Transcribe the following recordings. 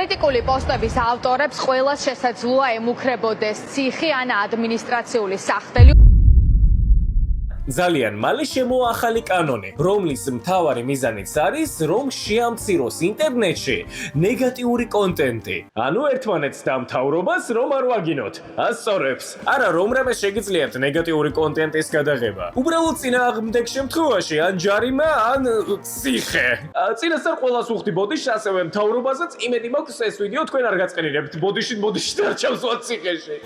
კრიტიკული პოსტების ავტორებს ყველას შესაძლოა ემუქრებოდეს ციხი ან ადმინისტრაციული სახდელი. ძალიან მალე შემოახალი კანონი, რომლის მთავარი მიზანიც არის, რომ შეამციროს ინტერნეტში ნეგატიური კონტენტი. ანუ ერთმანეთს და მთავრობას რომ არ ვაგინოთ. ასწორებს. არა, რომ რამე შეგიძლიათ ნეგატიური კონტენტის გადაღება. უბრალოდ წინააღმდეგ შემთხვევაში ან ჯარიმა, ან ციხე. წინასწარ ყველას უხდი ბოდიშს, ასევე მთავრობასაც იმედი მაქვს ეს ვიდეო თქვენ არ გაწყენირებთ. ბოდიში არ ჩავსვათ ციხეში.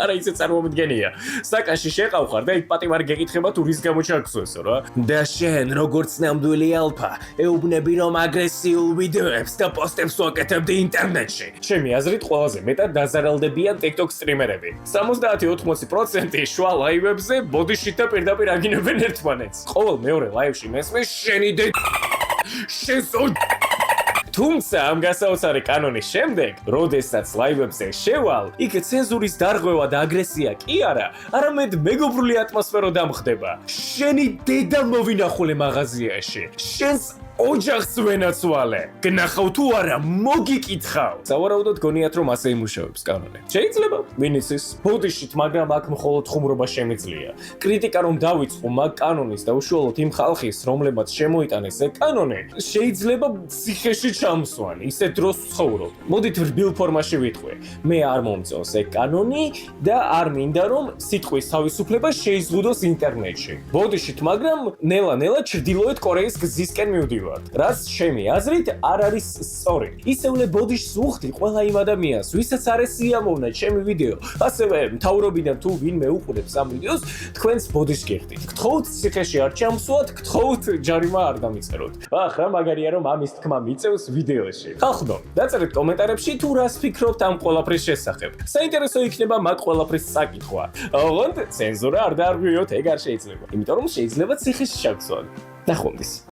არა, ისე წარმომიდგენია. საკანში შეყავხარ და პატიმარი გეკითხება თუ რის გამო ჩაგსვესო რა. და შენ როგორც ნამდვილი ალფა, ეუბნები რომ აგრესიულ ვიდეოებს და პოსტებს ვაკეთებდი ინტერნეტში. ჩემი აზრით ყველაზე მეტად დაზარალდებიან TikTok სტრიმერები. 70-80% შუა ლაივებზე ბოდიშით და პირდაპირ აგინებენ ერთმანეთს. ყოველ მეორე ლაივში მესმის შენი შეზო თუმცა ამ გასაოცარი კანონის შემდეგ, როდესაც ლაივებზე შევალ, იქ ცენზურის დარღვევა და აგრესია კი არა, არამედ მეგობრული ატმოსფერო დამხდება. შენი დედა მოვინახულე მაღაზიაში. შენს ოჯახს ვენაცვალე. გნახავ თუ არა, მოგიკითხავ. სავარაუდოდ გონიათ რომ ასე იმუშავებს კანონი. შეიძლება, ვინ იცის, ბოდიშით, მაგრამ აქ მხოლოდ ხუმრობა შემიძლია. კრიტიკა რომ დავიწყო მაგ კანონის და უშუალოდ იმ ხალხის, რომლებმაც შემოიტანეს ეს კანონი, შეიძლება ციხეში ჩამსვან, ისე დროს ცხოვრობ. მოდით რბილ ფორმაში ვიტყვი. მე არ მომწონს ეს კანონი და არ მინდა რომ სიტყვის თავისუფლება შეიზღუდოს ინტერნეტში. ბოდიშით, მაგრამ ნელა-ნელა ჩრდილოეთ კორეის გზისკენ მივდივარ. რაც ჩემი აზრით არ არის სწორი. ისევლე ბოდიშს უხდი ყველა იმ ადამიანს, ვისაც არ ესიამოვნა ჩემი ვიდეო. ასევე მთავრობიდან თუ ვინმე უყურებს ამ ვიდეოს, თქვენს ბოდიშს გიხდით. გთხოვთ ციხეში არ ჩამსვათ, გთხოვთ ჯარიმა არ დამიწეროთ. ახლა მაგარია რომ ამის თქმა მიწევს ვიდეოში. ხალხო, დაწერეთ კომენტარებში თუ რას ფიქრობთ ამ ყველაფრის შესახებ. საინტერესო იქნება მაგ ყველაფრის წაკითხვა. ოღონდ ცენზურა არ დაარღვიოთ, ეგ არ შეიძლება. იმიტომ რომ შეიძლება ციხეში ჩაგსვან. ნახვამდის.